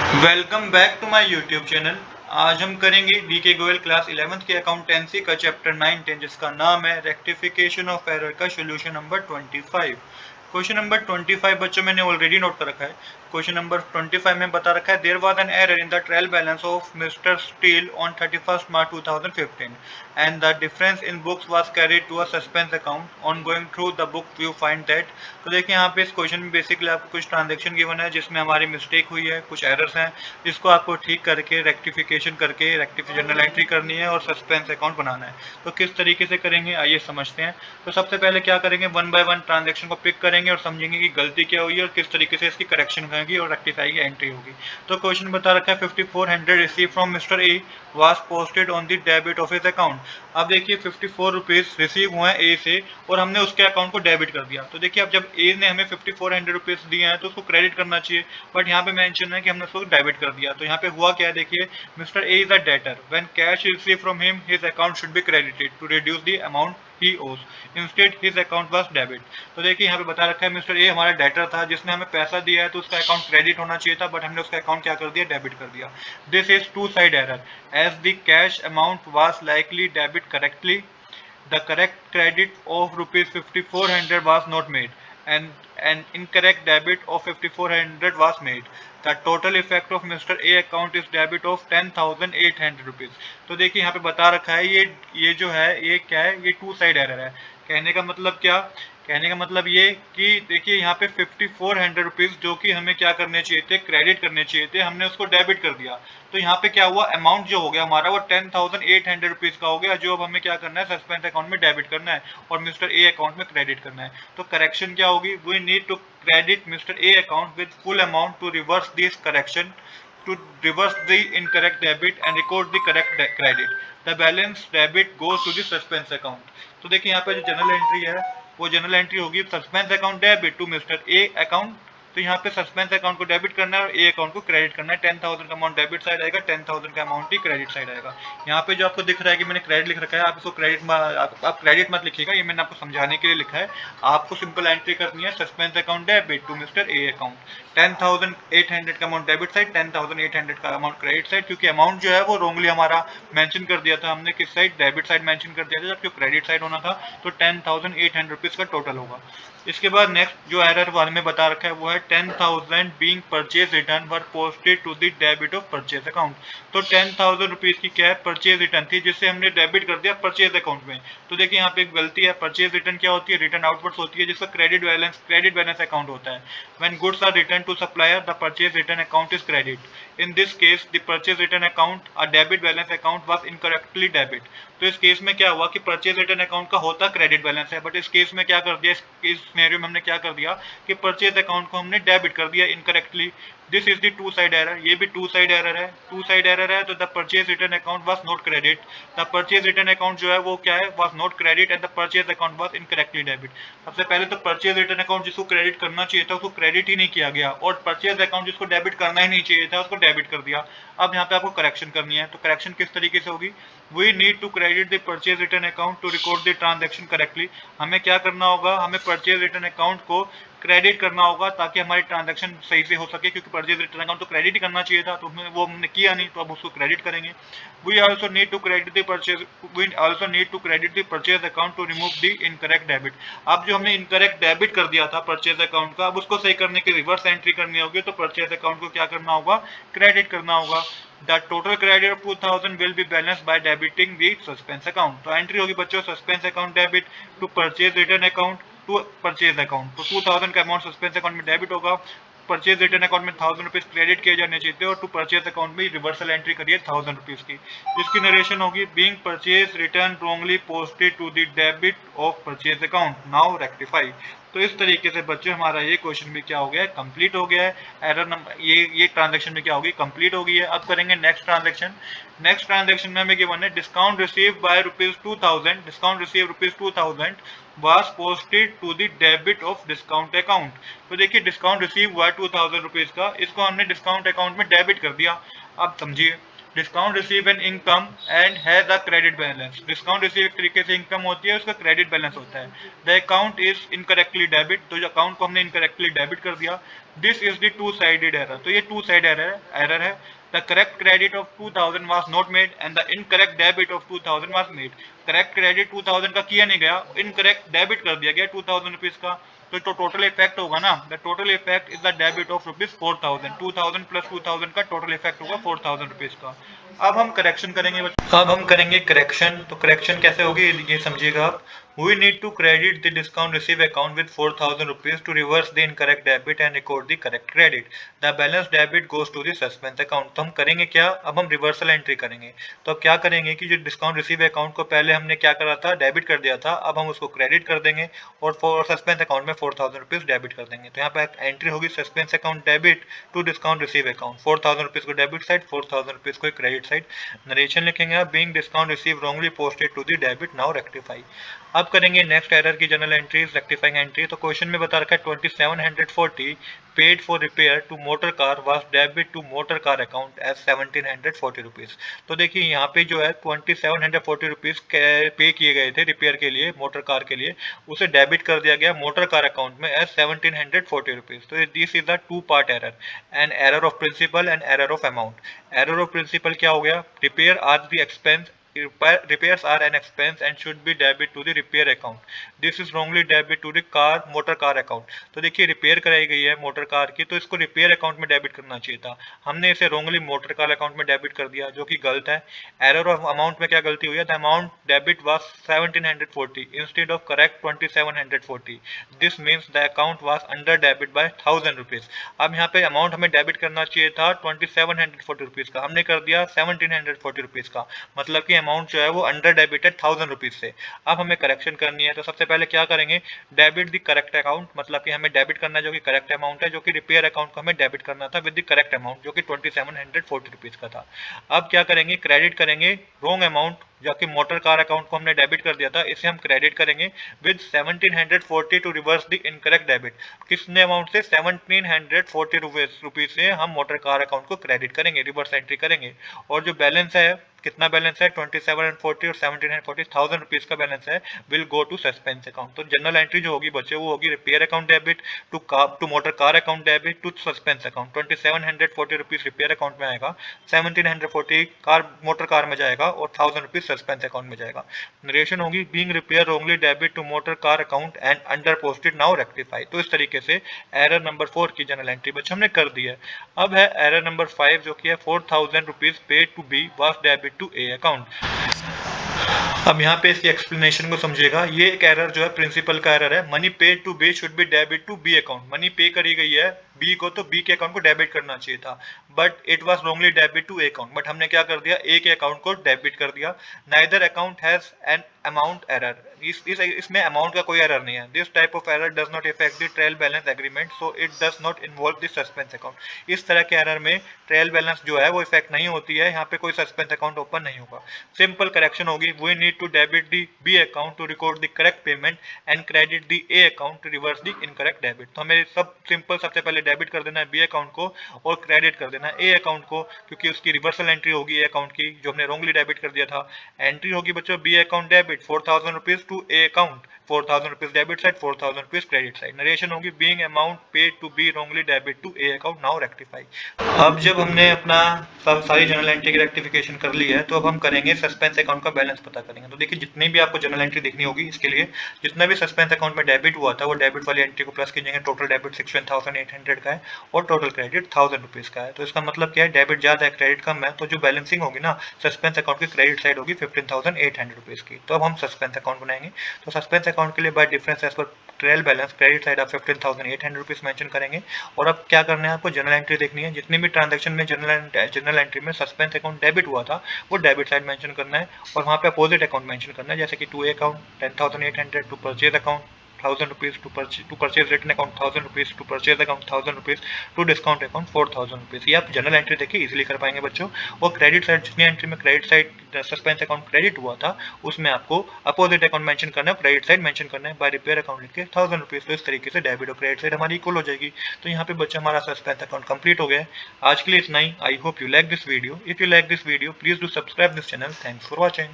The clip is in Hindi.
Welcome back to my YouTube channel. आज हम करेंगे डीके गोयल क्लास 11th के अकाउंटेंसी का चैप्टर 9 जिसका नाम है रेक्टिफिकेशन ऑफ एरर का सोल्यूशन नंबर 25। क्वेश्चन नंबर 25 बच्चों मैंने ऑलरेडी नोट कर रखा है। क्वेश्चन नंबर 25 में बता रखा है there was an error in the trial balance of mister steel on 31st March 2015 and the difference in books was carried to a suspense account on going through the book you find that. तो देखिए यहाँ पे इस क्वेश्चन में बेसिकली आपको कुछ ट्रांजेक्शन गिवन है जिसमें हमारी मिस्टेक हुई है, कुछ एरर्स हैं जिसको आपको ठीक करके रेक्टिफिकेशन करके जर्नल एंट्री करनी है और सस्पेंस अकाउंट बनाना है। तो किस तरीके से करेंगे आइए समझते हैं। तो सबसे पहले क्या करेंगे, वन बाय वन ट्रांजेक्शन को पिक करेंगे और समझेंगे कि गलती क्या हुई है और किस तरीके से इसकी करेक्शन होगी और रेक्टिफाई की एंट्री होगी। तो क्वेश्चन बता रखा है 5400 receive from mister A was posted on the debit of his account. अब देखिए 54 रुपीज रिसीव हुए हैं ए से और हमने उसके अकाउंट को डेबिट कर दिया। तो देखिए अब जब ए ने हमें 5400 रुपीज दिए हैं तो उसको क्रेडिट करना चाहिए, बट यहाँ पे मेंशन है कि हमने उसको डेबिट कर दिया। तो यहाँ पे हुआ क्या है, देखिए mister A is a debtor, when cash is receive from him his account should be credited to reduce the amount he owes, instead his account was debit. तो देखिए यहाँ पे बता रखा है मिस्टर ए हमारा डेटर था जिसने हमें पैसा दिया है तो उसका अकाउंट क्रेडिट होना चाहिए था, बट हमने उसका अकाउंट क्या कर दिया, डेबिट कर दिया। This is two side error as the cash amount was likely debit correctly, the correct credit of rupees 5400 was not made and an incorrect debit of 5400 was made. The total effect of Mr. A account is debit of 10,800 rupees. तो देखिए यहाँ पे बता रखा है ये जो है ये क्या है, ये टू साइड एरर है। कहने का मतलब क्या, कहने का मतलब ये कि देखिए यहाँ पे 5400 रुपीज जो कि हमें क्या करने चाहिए थे, क्रेडिट करने चाहिए थे, हमने उसको डेबिट कर दिया। तो यहाँ पे क्या हुआ, अमाउंट जो हो गया हमारा वो 10,800 रुपीज का हो गया, जो अब हमें क्या करना है, सस्पेंस अकाउंट में डेबिट करना है और मिस्टर ए अकाउंट में क्रेडिट करना है। तो करेक्शन क्या होगी, we need to credit mister A account with full amount to reverse this correction, to reverse the incorrect debit and record the correct credit. The balance debit goes to the suspense account. तो देखिए यहाँ पे जो जनरल एंट्री है वो जनरल एंट्री होगी suspense account debit to mister A account. तो यहाँ पे सस्पेंस अकाउंट को डेबिट करना है और ए अकाउंट को क्रेडिट करना है। 10,000 का अमाउंट डेबिट साइड आएगा, 10,000 का अमाउंट ही क्रेडिट साइड आएगा। यहाँ पे जो आपको दिख रहा है कि मैंने क्रेडिट लिख रखा है, आप इसको क्रेडिट आप क्रेडिट मत लिखिएगा, ये मैंने आपको समझाने के लिए लिखा है। आपको सिंपल एंट्री करनी है suspense account debit to mister A account, 10,800 का अमाउंट डेबिट साइड, 10,800 का अमाउंट क्रेडिट साइड, क्योंकि अमाउंट जो है वो रोंगली हमारा मेंशन कर दिया था हमने, किस साइड, डेबिट साइड मेंशन कर दिया था, जबकि क्रेडिट साइड होना था। तो 10,800 रुपीज का टोटल होगा। इसके बाद नेक्स्ट जो एरर वाले में बता रखा है वो है 10,000 being purchase return were posted to the debit of purchase account. तो 10,000 रुपीज की क्या है, परचेज रिटर्न थी जिससे हमने डेबिट कर दिया परचेज अकाउंट में। तो देखिए यहाँ पे एक गलती है, परचेज रिटर्न क्या होती है, रिटर्न आउटवर्ड्स होती है जिसका क्रेडिट बैलेंस अकाउंट होता है। When goods are return to supplier the purchase return account is credit. In this case the purchase return account a debit balance account was incorrectly debit. तो इस केस में क्या हुआ कि परचेज रिटर्न अकाउंट का होता क्रेडिट बैलेंस है, बट इस केस में क्या कर दिया, इस सिनेरियो में हमने क्या कर दिया कि परचेज अकाउंट को हमने डेबिट कर दिया incorrectly. This is the to side error, ये भी टू साइड एरर है, टू साइड एरर है। तो the purchase return account was not credit, the purchase return account जो है वो क्या है, was not credit and the purchase account was incorrectly debit. सबसे पहले तो परचेज रिटर्न अकाउंट जिसको क्रेडिट करना चाहिए था उसको क्रेडिट ही नहीं किया गया, और परचेज अकाउंट जिसको डेबिट करना ही नहीं चाहिए था उसको डेबिट कर दिया। अब यहाँ पे आपको करेक्शन करनी है, तो करेक्शन किस तरीके से होगी, we need to credit the purchase return account to record the transaction correctly. हमें क्या करना होगा, हमें परचेज रिटर्न अकाउंट को क्रेडिट करना होगा ताकि हमारी ट्रांजैक्शन सही से हो सके, क्योंकि परचेज रिटर्न अकाउंट तो क्रेडिट ही करना चाहिए था, तो वो हमने किया नहीं, तो अब उसको क्रेडिट करेंगे। We also need to credit the purchase we also need to credit the purchase account to remove the incorrect debit. अब जो हमने इनकरेक्ट डेबिट कर दिया था परचेज अकाउंट का, अब उसको सही करने की रिवर्स एंट्री करनी होगी, तो परचेज अकाउंट को क्या करना होगा, क्रेडिट करना होगा। The total credit of 2,000 will be balanced by debiting the suspense account. तो एंट्री होगी बच्चों suspense account debit to purchase return account to purchase account. तो 2,000 का अमाउंट सस्पेंस अकाउंट में डेबिट होगा, परचेज रिटर्न अकाउंट में 1,000 रुपीज क्रेडिट किए जाने चाहिए थे, और टू परचेज अकाउंट में रिवर्सल एंट्री करिए 1,000 रुपीज की, जिसकी नरेशन होगी being purchase return wrongly posted to the debit of purchase account, now rectify. तो इस तरीके से बच्चों हमारा ये क्वेश्चन भी क्या हो गया है, कंप्लीट हो गया है। एरर नंबर ये ट्रांजैक्शन में क्या होगी, कंप्लीट हो गई है। अब करेंगे नेक्स्ट ट्रांजैक्शन। नेक्स्ट ट्रांजैक्शन में हमें गिवन है discount receive by ₹2,000, discount receive ₹2,000 was posted to the debit of discount account। तो देखिए डिस्काउंट रिसीव हुआ है 2,000 रुपीज का, इसको हमने डिस्काउंट अकाउंट में डेबिट कर दिया। अब समझिए, discount receive an income and has a credit balance. Discount receive एक तरीके से इनकम होती है, उसका क्रेडिट बैलेंस होता है। The account is incorrectly debit, तो जो अकाउंट को हमने इनकरेक्टली डेबिट कर दिया। This is the two sided error, तो ये टू साइड एरर है। The correct credit of 2000 was not made and the incorrect debit of 2000 was made। Correct credit 2000 का किया नहीं गया, इनकरेक्ट डेबिट कर दिया गया 2000 रुपीज का। तो टोटल इफेक्ट होगा ना, the total effect is the debit of rupees 4000। 2000 plus 2000 का टोटल इफेक्ट होगा 4000 रुपीज का। अब हम करेक्शन करेंगे बच्चों, अब हम करेंगे करेक्शन। तो करेक्शन कैसे होगी ये समझिएगा आप। We need to credit the discount receive account with 4000 rupees to reverse the incorrect debit and record the correct credit. The balance debit goes to the suspense account। तो हम करेंगे क्या, अब हम रिवर्सल एंट्री करेंगे। तो अब क्या करेंगे कि जो डिस्काउंट रिसीव अकाउंट को पहले हमने क्या करा था, डेबिट कर दिया था, अब हम उसको क्रेडिट कर देंगे और सस्पेंस अकाउंट में 4000 रुपीज डेबिट कर देंगे। तो यहाँ पे एंट्री होगी suspense account debit to discount receive account, 4000 rupees को डेबिट साइड, 4000 रुपीज को क्रेडिट साइड। नरेशन लिखेंगे, being discount receive wrongly posted to the debit, now rectify. अब करेंगे नेक्स्ट एरर की जनरल एंट्रीज, रेक्टिफाइंग एंट्री। तो क्वेश्चन में बता रखा है 2740 paid for repair to motor car was debit to motor car account as 1740 rupees. तो देखिए यहाँ पे जो है 2740 रुपीज पे किए गए थे रिपेयर के लिए, मोटर कार के लिए, उसे डेबिट कर दिया गया मोटर कार अकाउंट में एज 1740 रुपीज। तो this is the two part error, an error of principle and error of amount. Error of principle क्या हो गया, repair are the expense, repairs are an expense and should be debit to the repair account। This is wrongly debit to the motor car account। तो देखिए रिपेयर कराई गई है मोटर कार की, तो इसको रिपेयर अकाउंट में डेबिट करना चाहिए था, हमने इसे wrongly मोटर कार अकाउंट में डेबिट कर दिया, जो कि गलत है। एरर ऑफ अमाउंट में क्या गलती हुई है, the amount debit was 1740 instead of correct 2740। This means the account was under debit bye 1000 rupees. अब यहाँ पे अमाउंट हमें डेबिट करना चाहिए था 2740 रुपीज का, हमने कर दिया 1740 रुपीज का, मतलब कि अमाउंट जो है वो अंडर डेबिटेड 1000 रुपीज से। अब हमें करेक्शन करनी है, तो सबसे पहले क्या करेंगे, डेबिट द करेक्ट अकाउंट, मतलब कि हमें डेबिट करना है जो कि करेक्ट अमाउंट है, जो कि रिपेयर अकाउंट को हमें डेबिट करना था विद द करेक्ट अमाउंट जो कि 2740 रुपीज का था। अब क्या करेंगे, क्रेडिट करेंगे रॉन्ग अमाउंट, जो कि मोटर कार अकाउंट को हमने डेबिट कर दिया था, इसे हम क्रेडिट करेंगे with 1740 to reverse the incorrect debit. किसने अमाउंट से, 1740 रुपीज से हम मोटर कार अकाउंट को क्रेडिट करेंगे, रिवर्स एंट्री करेंगे। और जो बैलेंस है, कितना बैलेंस है, 2740 और 1740, 1000 रुपीज का बैलेंस है, will go to suspense account. तो जनरल एंट्री जो होगी बच्चे वो होगी repair account debit to motor car account debit to suspense account. 2740 rupees repair account में आएगा, 1740 कार मोटर कार में जाएगा और 1000 रुपीज सस्पेंस अकाउंट में जाएगा। नरेशन होगी, being repair wrongly debit to motor car account and under posted, now rectify. तो इस तरीके से एरर नंबर 4 की जनरल एंट्री बच्चे हमने कर दी है। अब है एरर नंबर 5 जो कि है 4000 rupees paid to B was debit to A account. अब यहाँ पे इसकी एक्सप्लेनेशन को समझिएगा, ये एक एरर जो है प्रिंसिपल का एरर है। Money paid to B should be debit to B account. Money pay करी गई है बी को, तो बी के अकाउंट को डेबिट करना चाहिए था, but it was wrongly debit to A account. But हमने क्या कर दिया, ए के अकाउंट को डेबिट कर दिया। Neither account has an amount error, इसमें अमाउंट का कोई एरर नहीं है। This type of error does not effect the trial balance agreement, so it does not involve the suspense account. इस तरह के एरर में ट्रायल बैलेंस जो है वो इफेक्ट नहीं होती है, यहाँ पे कोई सस्पेंस अकाउंट ओपन नहीं होगा। सिंपल करेक्शन होगी, we need to debit the B account to record the correct payment and credit the A account to reverse the incorrect debit. तो हमें सब सिंपल सबसे पहले डेबिट कर देना है बी अकाउंट को और क्रेडिट कर देना है ए अकाउंट को, क्योंकि उसकी रिवर्सल एंट्री होगी ए अकाउंट की जो हमने रॉन्गली डेबिट कर दिया था। एंट्री होगी बच्चों B account debit 4000 rupees to A account, 4000 rupees debit side, 4000 rupees credit side. Narration होगी, being amount paid to B wrongly debit to A account, now rectify. अब जब हमने अपना सब सारी जनरल एंट्री की रेक्टिफिकेशन कर ली है, तो अब हम करेंगे सस्पेंस अकाउंट का बैलेंस पता करेंगे। तो देखिए जितनी भी आपको जनरल एंट्री देखनी होगी, इसके लिए जितना भी सस्पेंस अकाउंट में डेबिट हुआ था वो डेबिट वाली एंट्री को प्लस कीजिएंगे। टोटल डेबिट 61,800 का है और टोटल क्रेडिट 1000 रुपीज का है। तो इसका मतलब क्या है, डेबिट ज्यादा है क्रेडिट कम है, तो जो बैलेंसिंग होगी ना सस्पेंस अकाउंट की क्रेडिट साइड होगी 15,800 रुपीज की। तो अब हम सस्पेंस अकाउंट बनाएंगे। तो सस्पेंस अकाउंट के लिए by difference as per trial balance credit side आप 15,800 रुपीज मेंशन करेंगे। और अब क्या करना है, आपको जनरल एंट्री देखनी है, जितनी भी ट्रांजैक्शन में जनरल एंट्री में सस्पेंस अकाउंट डेबिट हुआ था वो डेबिट साइड मेंशन करना है और वहाँ पे अपोजिट अकाउंट मेंशन करना है, जैसे कि to A account 10,800, to purchase account 1000 rupees, to purchase written account 1000 rupees, to purchase account 1000 rupees, to discount account 4000 rupees। ये आप जनरल एंट्री देखिए इजीली कर पाएंगे बच्चों। और क्रेडिट साइड, जितनी एंट्री में credit side suspense account credit हुआ था उसमें आपको अपोजिट अकाउंट मेंशन करना है, क्रेडिट साइड मेंशन करना है, बाय रिपेयर अकाउंट लिख के 1000 रुपीज। तो इस तरीके से डेबिट और क्रेडिट साइड हमारी इक्वल हो जाएगी। तो यहाँ पे बच्चा हमारा सस्पेंस अकाउंट कंप्लीट हो गया है। आज के लिए इतना ही। I hope you like this video. If you like this video please do subscribe this channel. Thanks for watching.